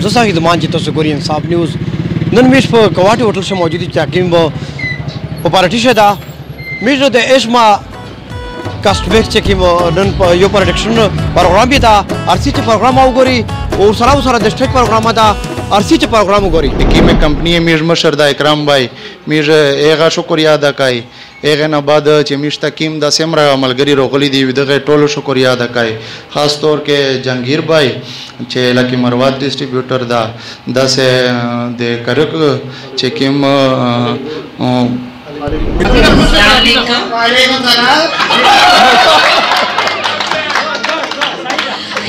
زه ساحد مان چې تاسو ګورئ انصاف نیوز نن میش په کوواټي هوټل شه موجود دي چې حکیم په پارټي شه دا میش د اسما کاستبیک چې کوم نن په یو پروډکشن پروګرام دی دا ارسی چې پروګرام وګوري او سره د سټیج پروګرام دا ارسی چې پروګرام وګوري کی میں کمپنی میش مشر دا اکرام بھائی میش ایغه شکریا ادا کای ایغه نه بعد چې میش تکیم د سمره عملګری روغلی دی دغه ټولو شکریا ادا کای خاص طور کې جنگیر بھائی چې لکی مروات ډسټریبیوټر دا داسه د کرک چې کیم وعلیکم السلام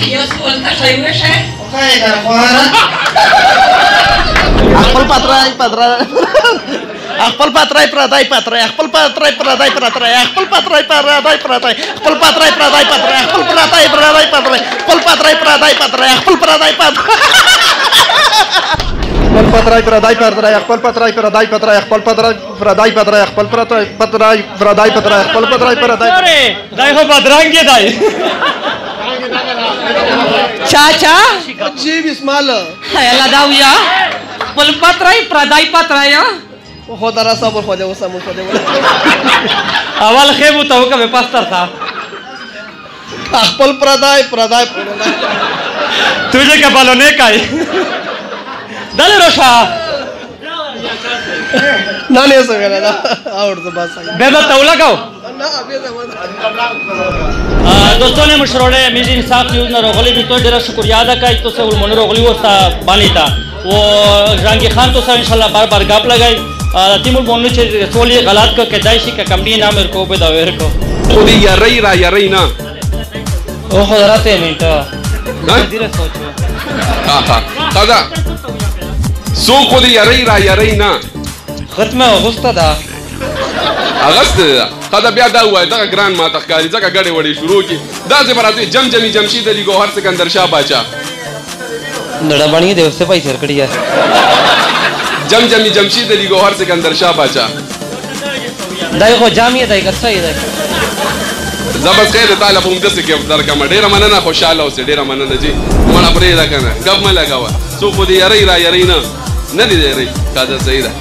یو څول تاسو یې شه خای دا خواره خپل پاترای خپل پاترای پردای پاترای خپل پاترای پردای پاترای خپل پاترای پردای پاترای خپل پاترای پردای پاترای خپل پاترای پردای پاترای خپل پاترای پردای پاترای خپل پردای پردای پاترای خپل پاترای پردای پاترای خپل پاترای پردای پاترای خپل پاترای پردای پاترای خپل پاترای پردای دای خو بدرنګ دی چاچا جی بسم الله الله دا ویا خپل پاترای پردای پاترای خدا را صبر خو دې وسم خو دې اول خیمو ته وکړه پاستر تا خپل پردای तुझे क्या बालो ने काई दले रोशा ना नहीं सकेला ना और तो बस बेदा तौला गाओ दोस्तों ने मशरोड़े मीज इंसाफ न्यूज़ ना रोगली भी तो जरा शुक्रिया अदा का तो से उन्होंने रोगली वो सा बानी था वो जहांगीर खान तो सा इंशाल्लाह बार बार गाप लगाई तिमुर बोलने से सोलिए गलत का कैदाइशी का कंपनी नाम मेरे को बेदावेर को खुदी या रही ना ओ खुदराते मिनट धीरे सोचो قضا سو خودی یری نه ختمه اغسطه ده اغسطه ده قضا بیا دا وای دغه ګران ما تخکاری ځکه ګډې وړې شروع کی دا زه براتوي جمجمی جمشید علی گوهر سکندر شاه باچا نړه باندې د اوسه پیسې ورکړي جمجمی جمشید علی گوهر سکندر شاه باچا دای خو جامع دی که څه دی زبر خیر تعالی په مدرسه کې درکمه ډیره مننه خوشاله اوسې ډیره مننه جی مړه پرې دا کنه غب مې لگاوه سو خو دې یری نه دی یری کاده صحیح ده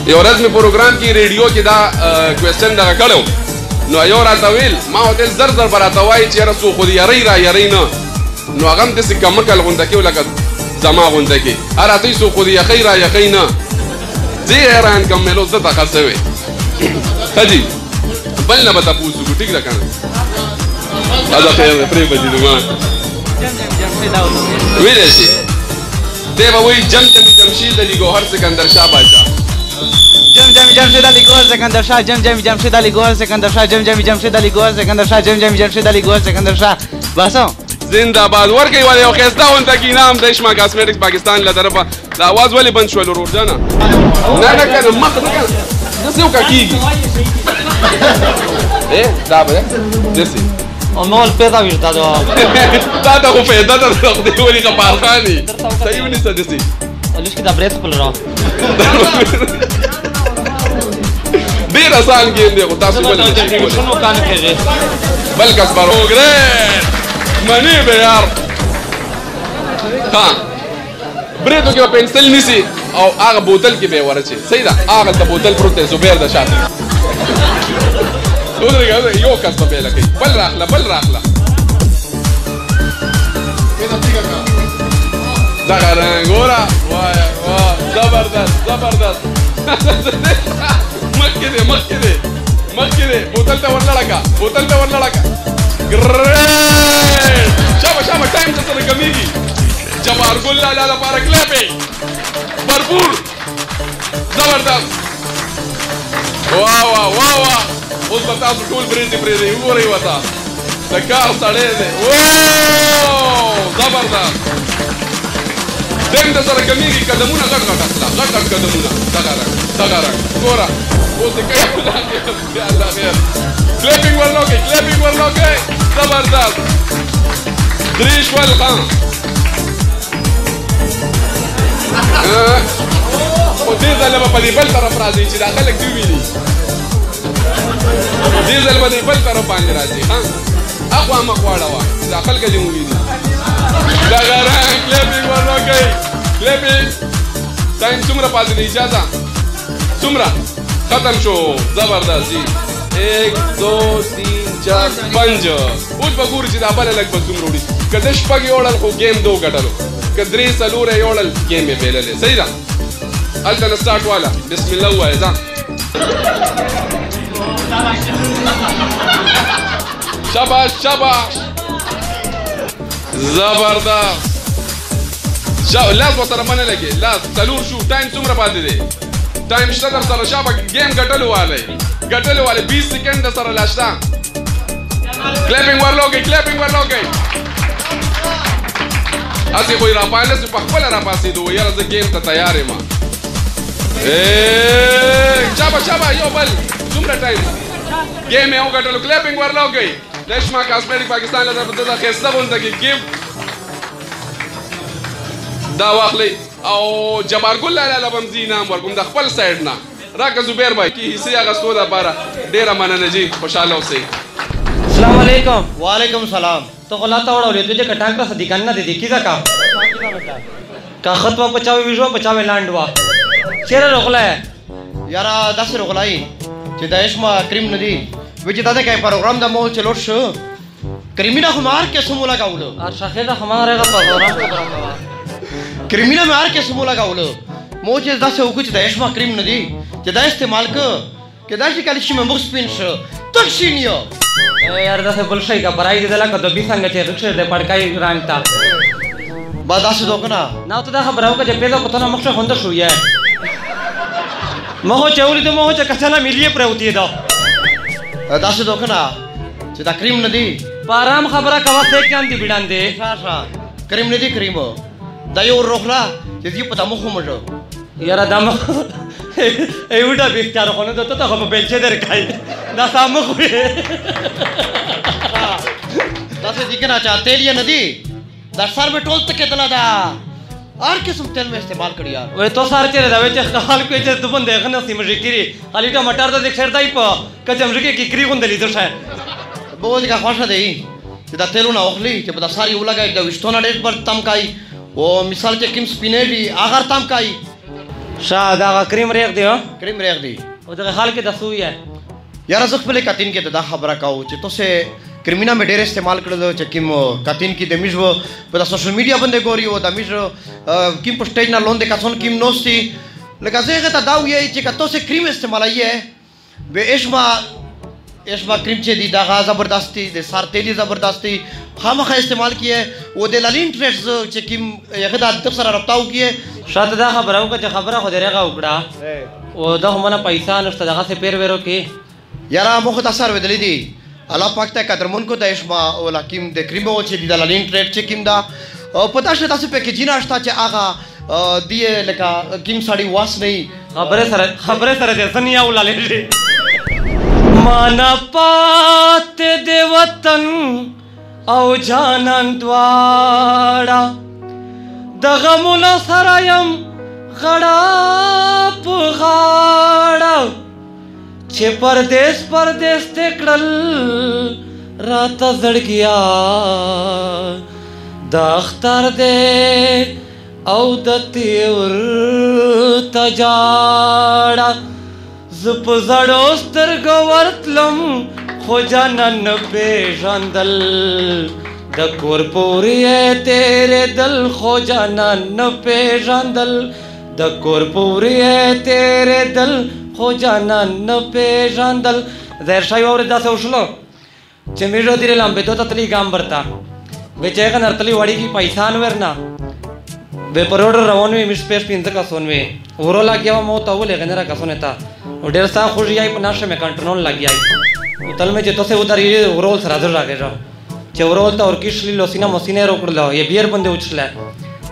یو ورځ مې پروګرام کې ریډیو کې دا کوېسچن دغه کړو نو یو راته ویل ما هوټل زر براته وایي چې یاره سو خو دې یری نه نو هغه هم داسې کمکل غونډه کې لکه زما غونډه کې هر راته سو خو دې یخی نه زه حیران کوم مې لو زه ته خسه وې خجی بل نه به تاسو کو ټیک را کنه دا خیر پرې بجې ما ویل شي دی به وایي جمشید علی گوهر سکندر شاه باچا جمشید علی گوهر سکندر شاه جمشید علی گوهر سکندر شاه جمشید علی گوهر سکندر شاه جمشید علی گوهر سکندر شاه باسو زنده باد ورکوي ولې یو ښایسته غونډه کې انعام د اشما کاسمیټکس پاکستان له طرفه د اواز ولې بند شول ورور جانه نه کنه مخ نه کنه داسې وکړه کېږي دا به داسې نو پیدا ویشته دا ته خو پیدا ده د خدای ولي غفارخاني صحیح ونیسه داسې لږ کې دا برېت خپل را ډېر اسان ګیم دی خو تاسو ولې بل کس بروګرېټ منی به یار ها بریدو کې پنسل نیسی او هغه بوتل کې به ورچي صحیح ده هغه ته بوتل پروت دی زبیر د شاته ودرېږه یو کس په بیله کوي بل راخله دغه رنګ وره وایه زبردست مخکې دی بوتل ته ورلړکه ګریټ شابه ټایم ته سره کمیږي جبار ګل لالا لپاره کلیپې برپور زبردست واه اوس به تاسو ټول برېدې وګورئ ورته د کار سړی دی زبردست ټایم ته سره کمیږي قدمونه غټ قدمونه دغه رنګ ګوره اوس د کوي الله خیر کلیپینګ ورلوکئ زبردست دریش والخان خو دې ځل به په دې بل طرف راځي چې دا خلک دې ویني دې ځل به دې بل طرف باندې راځي اخوا مخ واړوه دا خلک دې وویني دغه رنګ کلیپینګ ورلوکئ ټایم څومره پاتې دی اجازه څومره ختم شو زبردست جی 1 2 3 4 5 اوس به ګورو چې دا بله لږ به څومره وړي که ده شپږ یوړل خو ګیم دو ګټلو که درې څلوره یوړل ګیم یې بېللی صحیح ده هلته نه سټارټ واله بسم الله ووایه ځه شاباش شاباش زبردست لاس ورسره مه نه لګې لاس څلور شو ټایم څومره پاتې دی ټایم شته در سره شابه ګیم ګټلو والی 20 سیکنډ در سره لا شته کلیپینګ ورلوګئ هسې خو یې راپایله سو په خپله راپاسېدو و یاره زه ګیم ته تیار یم شابه یو بل څومره ټایم ګیم یې وګټلو کلیپینګ ورلوګئ رشما کاسمیټک پاکستان له طرفه د ښایسته غونډه کې ګیفټ دا واخلئ او جبارګل لاله به هم زه انعام ورکوم د خپل سایډ نه راکړه زبیر بھائی کې حصې اخیستو دپاره ډېره مننه جي خوشحاله اوسئ السلام علیکم वालेकुम सलाम तो गलाता उड़वले तुझे कटांगरा सा दिखान ना दे देखी जा का खतवा पचावे विजवा पचावे लांडवा चेहरा रोकला है यारा दस रोगलाई چې د اشما کریم ندی وچې دا کې پروګرام د مول چلوټ شو کریمینا خمار کې سمو لگاولو और شاخه हमारे का प्रोग्राम کریمینا مار کې سمو لگاولو مو چې دا څه وکړي د اشما کریم ندی چې دا استعمال کې دا چې کله چې مې مخ سپین شو تکشینیو यार दसे बुलशाई का बराई दिला का दबी संगचे रिक्शे दे पड़काई रांगता बादास दोकना ना तो दा खबराव का जपेदा पतना मक्ष होंद शुया मोह चौली तो मोह चकसना मिलिए प्रवती दो दास दोकना چې دا کریم ندی पाराम खबरा कवा से के अंदी बिडान दे شاشا کریم ندی کریمو دا یو روخلا چې دې پتا مخ مجو यार दम एवढा बेचार कोण जातो तो हम बेलचे दर काय ना सामख دا څه دیکنه چا تیلیه ندی دا سر میں ټول تکه دلا دا اور قسم تیل میں استعمال کړی یار وې تو سار چیرې دا وې چې خال کوي چې دبن ده خنه سیمه ذکرې خالی ټماټر د ذکر دای په کچم ذکر کې کری غوندې لیدل شای بوز کا خوشا دی چې دا تیلونه اخلي چې په دا ساری ولګای دا وشتونه ډېر پر تمکای او مثال چې کیم سپینېډي اگر تمکای شا دا کریم ریغ دی کریم ریغ دی او دا خال کې دسوی ہے یار زخ په کاتین کې دا خبره کاو چې تو سه کرمینا میں ډېر استعمال کړل چې کیم کاتین کې د میژو په سوشل میډیا باندې ګوري او د میژو کیم په سټیج نه لوند کاسون کیم نوستي لکه زه ته دا وی چې کته سه کریم استعمالایې به اشما کریم چې دی دا غا زبردستی د سار تیلی زبردستی خامخا استعمال کیه او د لالین ټریډز چې کیم یغه د سره رابطاو کیه شاته دا خبره وکړه چې خبره خو درېغه وکړه او دا همونه پیسې نشته دغه څه پیر ورو کې یاره مخ تاسو ودلې دي الله پاک ته قدرمن کو د اشما او لکیم د کریمو چې د لالین ټریډ چې کیم دا پتا شته تاسو په کې جینا شته چې آغا دی لکه کیم ساړي واس نه خبره سره د سنیا ولالې माना पात दे वतन او جانان دواړه د غمونو سره یم غړا په غاړه چې پردیس تکړل راته زړګیا د اختر دې او د تیور تجاړه زپ زړو سترګو ورتلم خو جانان پیژندل د کور پورې تیرې دل خو جانان پیژندل د کور پورې تیرې دل خو جانان پیژندل زهر شای اور داسې وشلو چې میژو دیره لامبې دوته تلی ګام برتا بچې کا نرتلی وړي کی پیسان ورنا به پروډ روانوي مش پېښ پینځه کا سونوي ورو لاګیا مو ته ولې غنرا کا سونتا ډېر سا خوشي آی په ناشه مې کنټرول لاګیا تل مې چې تو سه وداري ورول سره راځر راګه چې ورول ته ورکیشلی لوسینا مسینه روکړل یې بیر باندې وچله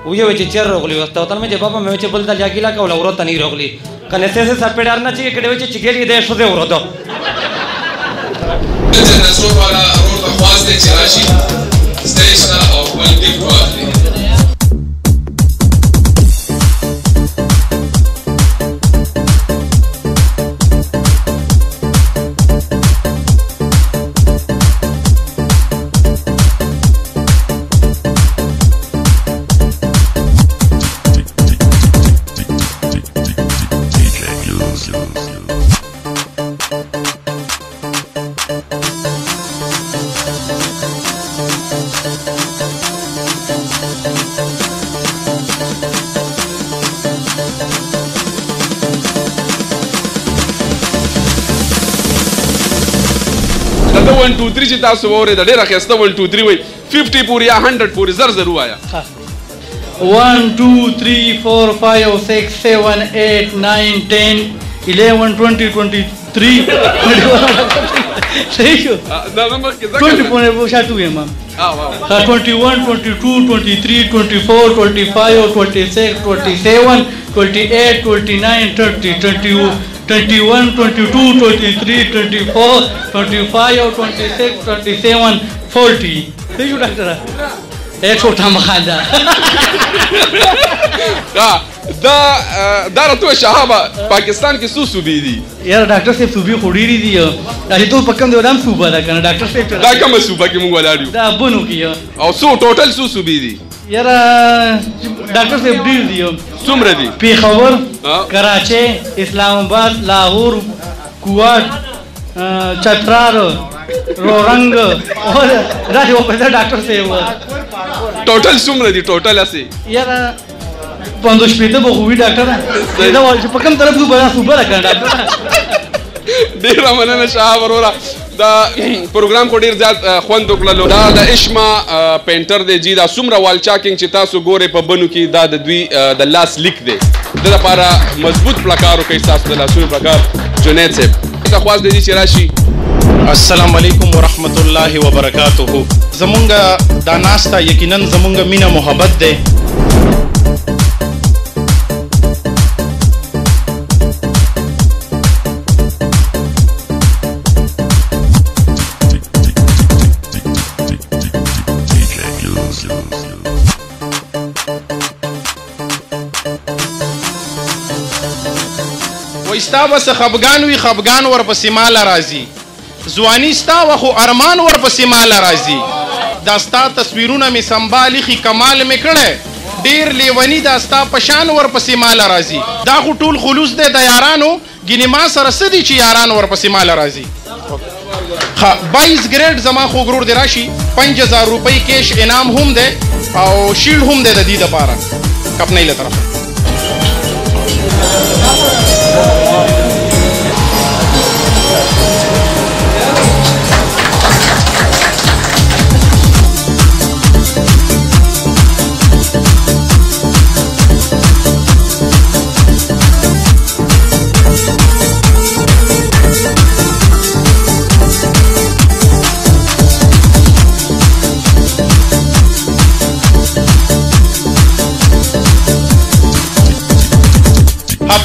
وې چې چیر روغلی وسته تل مې چې بابا مې چې بل ته لاګیلا کوله ورو ته نه روغلی کنه سه سپېډار نه چې کډه چې چګېلی دې شو دې ورو ته د څو والا ورو ته خواسته چې راشي سټیج او ول ګیفټ واخلي دا 1 2 3 چې تاسو واورئ دا ډېره ښایسته 1 2 3 وایي 50 پورې یا 100 پورې زر زر ووایه 1 2 3 4 5 6 7 8 9 10 11 20 23 صحیح شو دا نمبر کې 20 پونه شاتو یم 21 22 23 24 25 26 27 28 29 30 21 22 23 24 25 26 27 40 صحیح شو ډاکټر एक छोटा मखाना دا راته شهابه پاکستان کې څو صوبې دي یار ډاکټر صاحب صوبې خو ډېرې دي چې ته په کوم دی ودام صوبه ده کنه ډاکټر صاحب دا کومه صوبه کې موږ ولاړ یو دا بنو کې او څو ټوټل څو صوبې دي یار ډاکټر صاحب ډېر دي څومره دي پیښور کراچي اسلام آباد لاهور کوټ چترال رورنګ دا یو په ډاکټر صاحب ټوټل څومره دي ټوټل اسي یار 15 شپېته به خو وي ډاکټر دا چې په کوم طرف صوبه ده کنه ډاکټر ډېره مننه شهاب وروره دا پروګرام خو ډېر زیات خوند وکړلو دا د اشما پینټر دی جی دا څومره وال چاکینګ چې تاسو ګورئ په بنو کې دا د دوی د لاس لیک دی د لپاره مضبوط پلکار وکړئ ستاسو د لاسونو پلکار جنید صاحب ته خواست دی چې راشي السلام علیکم ورحمت الله وبرکاته زمونږ دا ناستا یقینا زمونږ مینه محبت دی وستا بس خفګان وي خفګان ورپسې ماله راځي ځواني ستا وه خو ارمان ورپسې ماله راځي دا ستا تصویرونه مې سنبال ایښي کمال مې کړی ډېر لیوني دا ستا په شان ورپسې ماله راځي دا خو ټول خلوص دی د یارانو ګینې ما سره څه دي چې یاران ورپسې ماله راځي 22 ګریډ زما خو ګرور دی راشي 5000 روپۍ کیش انعام هم دی او شیلډ هم دی د دې دپاره کپنۍ له طرفه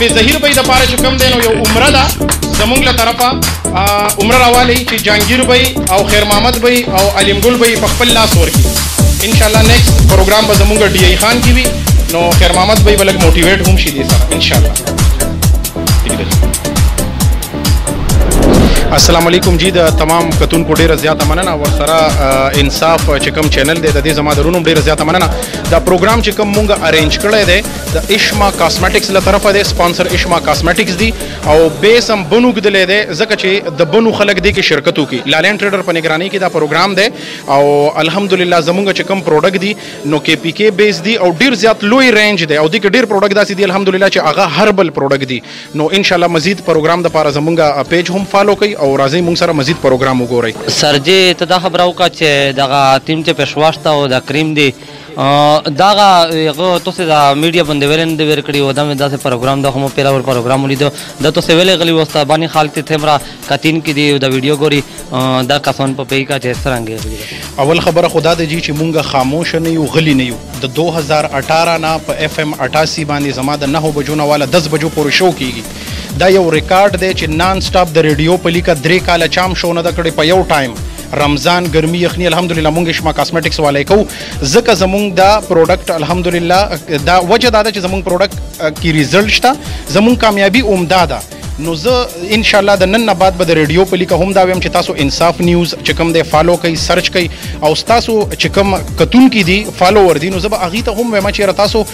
حافظ ظهیر بھائی د پاره چې کوم دی نو یو عمره ده زمونږ له طرفه عمره راوالی چې جهانګیر بھائی او خیر محمد بھائی او علیم ګل بھائی په خپل لاس ورکړي انشاءالله نیکسټ پروګرام به زمونږ ډي ای خان کې وي نو خیر محمد بھائی به لږ موټیویټ هم شي دې سره انشاءالله السلام علیکم جی د تمام کتونکو ډیره زیاته مننه ورسره انصاف چې کوم چینل دی د دې زما درونو ډیره زیاته مننه دا پروګرام چې کوم مونږ ارینج کړی دی د اشما کاسمیټکس له طرفه دی سپانسر اشما کاسمیټکس دی او بیس هم بنو ګدلې دی ځکه چې د بنو خلک دی کې شرکت وکړي لالیان ټریډر په نگرانی کې دا پروګرام دی او الحمدلله زمونږ چې کوم پروډکټ دی نو کې پی کې بیس دی او ډیر زیات لوی رینج دی او د کې ډیر پروډکټ داسې دی الحمدلله چې هغه هربل پروډکټ دی نو ان شاء الله مزید پروګرام د پاره زمونږ پیج هم فالو کړئ او راځي مونږ سره مزید پروګرام وګورئ سر جی ته دا خبره وکړه چې دغه ټیم چې پېښوا شته او دا کریم دی داغه هغه تاسو دا میډیا باندې ورن دی ور کړی و دا مې داسې پروګرام د هم پیلا ور پروګرام ولیدو دا تاسو ویلې غلی وستا باندې حالت تھمرا کاتین کې دی دا ویډیو ګوري دا کسان په پی کا چې څنګه اول خبره خدا دې جی چې مونږ خاموش نه یو غلی نه یو د 2018 نه په اف ام 88 باندې زما د 9 بجو نه والا 10 بجو پورې شو کیږي دا یو ریکارډ دی چې نان سټاپ د ریډیو په لیکه 3 کاله چام شو نه د کړي په یو ټایم رمضان ګرمي یخني الحمدلله مونږ شما کاسمیټکس والے کو ځکه زمونږ دا پروډکټ الحمدلله دا وجه دا چې زمونږ پروډکټ کی ریزلټ شته زمونږ کامیابی عمده ده نو زه ان شاء الله د نن نه بعد به د ریډیو په لیکه هم دا ویم چې تاسو انصاف نیوز چې کوم دی فالو کوي سرچ کوي او تاسو چې کوم کتون کی دي فالوور دي نو زه به هغه ته هم وایم چې تاسو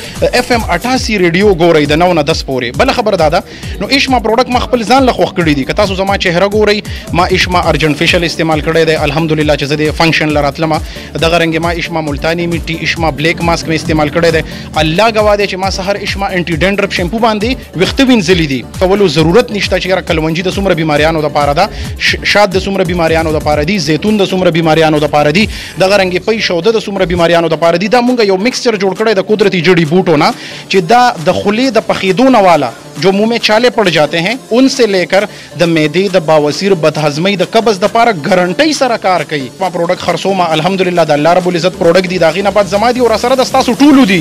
اف ام 88 ریډیو ګورئ د 9 نه 10 پورې بل خبر دادا نو اشما پروډکټ ما خپل ځان له خوښ کړی دي که تاسو زما چهره ګورئ ما اشما ارجنټ فیشل استعمال کړی دی الحمدلله چې زه د فنکشن لراتلم دغه رنګ ما اشما ملتانی میټي اشما بلیک ماسک می استعمال کړی دی الله گواه دی چې ما سحر اشما انټي ډینډرپ شیمپو باندې وخت وینځلی دي کولو ضرورت ضرورت نشته چې کلونجي د څومره بیماریانو د پاره ده، شات د څومره بیماریانو د پاره دي، زیتون د څومره بیماریانو د پاره دي، دغه رنګ پي شوده د څومره بیماریانو د پاره دي. دا مونږ یو مکسچر جوړ کړی د قدرتی جڑی بوټو نه چې دا د خولې د پخېدو نه والا जो मुंह में छाले पड़ जाते हैं उनसे लेकर द मैदे द बावसीर बदहजमी द कब्ज द पारा गारंटी सर कार कई प्रोडक्ट खर्सो मा अल्हम्दुलिल्लाह द अल्लाह रब्बुल इज्जत प्रोडक्ट दी दागी ना बात जमा दी और असर द स्तासु टूलू दी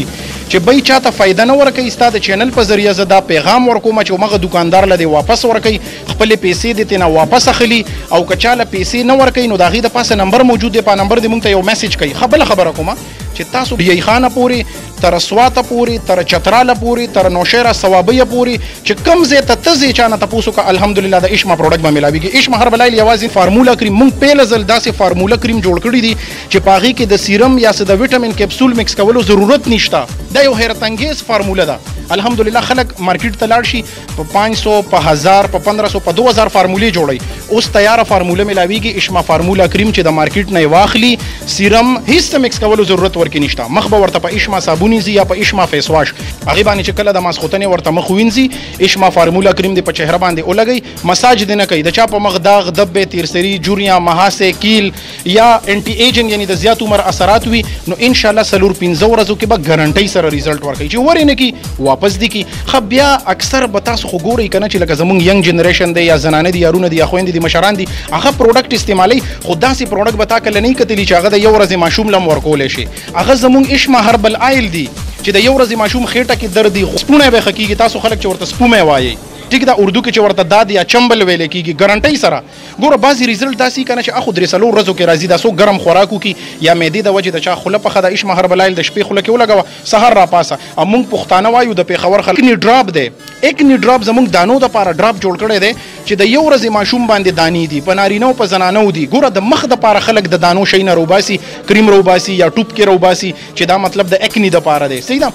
چې بای چاته فائدہ نه ورکړي ستا د چینل په ذریعہ زه دا پیغام ورکوم چې مغه دکاندار لدی واپس ورکړي خپل پیسې دې نه واپس اخلي او کچاله پیسې نه ورکړي نو داغي د پاسه نمبر موجود دی په نمبر دې مونږ ته یو میسج کوي خبره کومه چې تاسو یی خانه پوری تر سواته پوری تر چتراله پوری تر نوشیره ثوابیه پوری چې کم زه ته تزي چانه تاسو کا الحمدلله د اشما پروډکټ به ملاويږي. اشما هر بلایل یوازې فارمولا کریم مونږ په لزل داسې فارمولا کریم جوړ کړی دي چې پاغي کې د سیرم یا د وټامین کپسول مکس کولو ضرورت نشته. دا یو حیرت انگیز فارمولا ده. الحمدلله خلک مارکیټ ته لاړ شي په 500 په 1000 په 1500 په 2000 فارمولې جوړي اوس تیار فارموله ملاويږي. اشما فارمولا کریم چې د مارکیټ نه واخلي سیرم هیڅ مکس کولو ضرورت ورکې نشته. مخ به ورته په اشما صابونی زی یا په اشما فیس واش هغه باندې چې کله د ماسختنې ورته مخ وینځي اشما فارمولا کریم د په چهره باندې ولګي مساج دې نه کوي د چا په مخ داغ دبه تیرسری جوړیا مهاسه کیل یا انټي ایجنګ یعنی د زیات عمر اثرات وي نو ان شاء الله سلور 15 ورځو کې به ګارانټي سره ریزلټ ورکړي چې ورینه کی واپس دي کی خبیا اکثر به تاسو خو ګورئ کنه چې لکه زمونږ ینګ جنریشن دی یا زنانه دي یارونه دي یا خويندې دي مشران دي هغه پروډکټ استعمالي خدا سي پروډکټ بتا کله نه کتلی چې هغه د یو ورځې ماشوم لم ورکول شي هغه زمونږ اشما هربل آیل دي چې د یو ورځې ماشوم خېټه کې درد دي خصپونه به حقيقي تاسو خلک چې ورته سپومه وایي ټیک دا اردو کې چې ورته داد یا چمبل ویل کېږي ګارانټي سره ګوره بعضی ریزلټ داسي کنه چې اخو درې سلو ورځو کې راځي دا سو ګرم خوراکو کې یا معدې د وجه د چا خوله په خدا اشما هربلایل د شپې خوله کې ولګوه سحر را پاسه امونږ پښتانه وایو د پیښور خلک نی ډراپ دی یک نی ډراپ زمونږ دانو د پاره ډراپ جوړ کړي دی چې د یو ورځې ماشوم باندې دانی دي په نارینو په زنانو دي ګوره د مخ د پاره خلک د دانو شي نه روباسي کریم روباسي یا ټوب کې روباسي چې دا مطلب د اکنی د پاره دی صحیح ده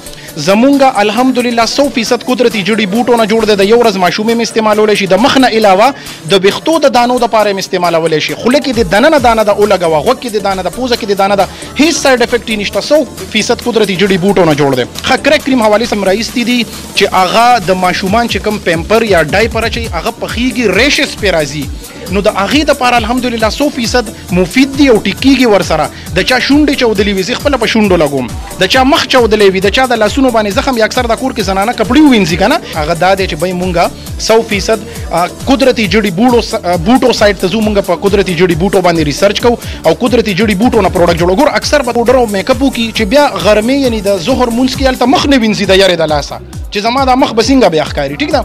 زمونږ الحمدلله 100% قدرتی جړی بوټو نه جوړ دی د یو ورځ ماشوم می استعمالول شي د مخ نه علاوه د بختو د دانو د پاره استعمالول شي خوله کې د دانه دانه د اولګه غوږ کې د دانه د پوزه کې د دانه د هیڅ ساید افیکټ نشته 100% قدرتی جړی بوټو نه جوړ دی خکر کریم حواله سم رئیس دي چې اغا د ماشومان چې کم پیمپر یا ډایپر چي اغه پخېږي ریشز په راځي نو د اغه د پاره الحمدلله 100% مفید دی او ټیکيږي ور سره د چا شونډې چودلې وي خپل په شونډو لګوم د چا مخ چودلې وي د چا د لاسونو باندې زخم یا اکثر د کور کې زنانه کپړې وینځي کنه هغه دا دی چې به مونږه 100% قدرتی جړی بوټو سایت ته زو مونږه په قدرتی جړی بوټو باندې ریسرچ کو او قدرتی جړی بوټو نه پروډکټ جوړو ګور اکثر په پاوډر او میک اپ کی چې بیا غرمه یعنی د ظهر مونږ کې الته مخ نه وینځي د یاره د لاسه چې زما د مخ بسنګ بیا ښکاری ټیک ده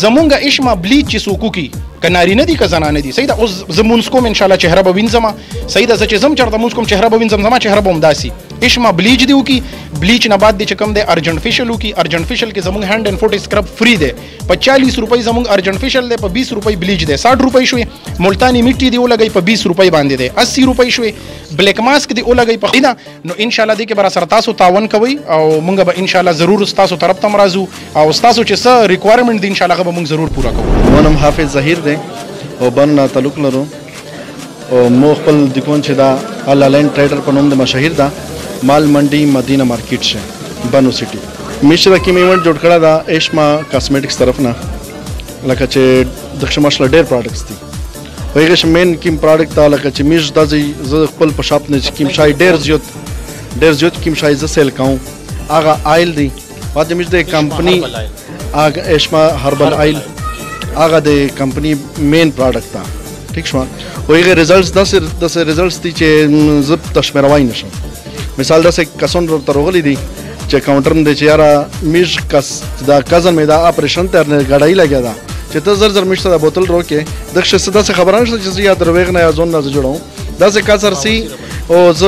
زمونږه اشما بلیچ چې سوکو کی کناری نه دي که زنانه دي صحیح ده اوس زمونږ کوم ان شاء الله چهره به وینځم صحیح ده چې زم چرته مونږ کوم چهره به وینځم زما چهره به همداسي اشما بلیچ دیو کی بلیچ نه بعد دي چې کم ده ارجنټ فیشل کی ارجنټ فیشل کې زمونږ هاند اینڈ فوټ اسکرب فری ده په 40 روپۍ زمونږ ارجنټ فیشل ده په 20 روپۍ بلیچ ده 60 روپۍ شوې ملتانی میټي دی ولګي په 20 روپۍ باندې ده 80 روپۍ شوې بلیک ماسک دی ولګي په خیدا نو ان شاء الله دې کې بر سره تاسو تعاون کوي او مونږ به ان شاء الله ضرور تاسو طرف ته مرزو او تاسو چې څه ریکوایرمنت دي ان شاء الله به مونږ ضرور پورا کوو. مونږ حافظ ظهیر دی او بن تعلق لرو او مو خپل دکان چې دا آنلاین ټریډر په نوم د مشهور دا مال منډي مدینه مارکیټ شه بنو سټي میشه د کیم ایونت جوړ کړه دا اشما کاسمیټکس طرف نه لکه چې د شمشل ډیر پروډکټس دي وایي چې مین کیم پروډکټ تا لکه چې میش د ز خپل په شاپ نه کیم شای ډیر زیات کیم شای ز سیل کوم هغه آیل دی واده میش د کمپنی هغه اشما هربل آیل هغه د کمپنی مین پروډکټ تا ٹھیک شو وایي ریزلټس د ریزلټس دي چې زب تشمیروای نشم مثال داسې کسون ترغلی دي چې کاونټر نه چې یاره میش کس دا کزن مې دا اپریشن تر نه غړای لګیا دا چې ته زر مشته د بوتل روکې د شې صدا څخه خبران شته چې یا درویغ نه یا زون نه جوړو دا څه کسر سي او ز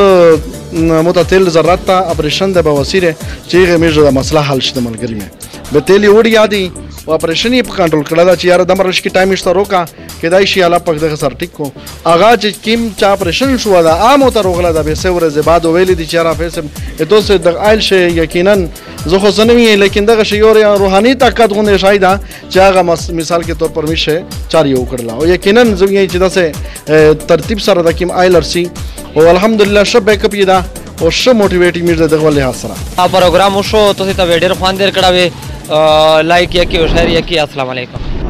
متتل ذرات ته اپریشن د بواسیره چې میش د مسله حل شته ملګری مې به تیلی وړي یادي او اپریشن یې په کنټرول کړل دا چې یاره د مرش کې ټایم شته روکا کدای شي الله پک دغه سر ټیک کو اغا چې کیم چا اپریشن شو دا عام تر وغله د به سور زباد ویل دي چې را فیسم اته سه د آیل شي یقینا زه خو زنوي لیکن دغه شی یو روحاني طاقت غونه شایدا چې هغه مثال کې تور پر میشه چاري وکړل او یقینا زه یې چې داسه ترتیب سره د کیم آیلر سي او الحمدلله شب بیک اپ یدا او ش موټیویټ میډ دغه ولې حاصله پروګرام شو ته ته ډېر خوان ډېر کړه لایک یا کی او شیر یا کی السلام علیکم.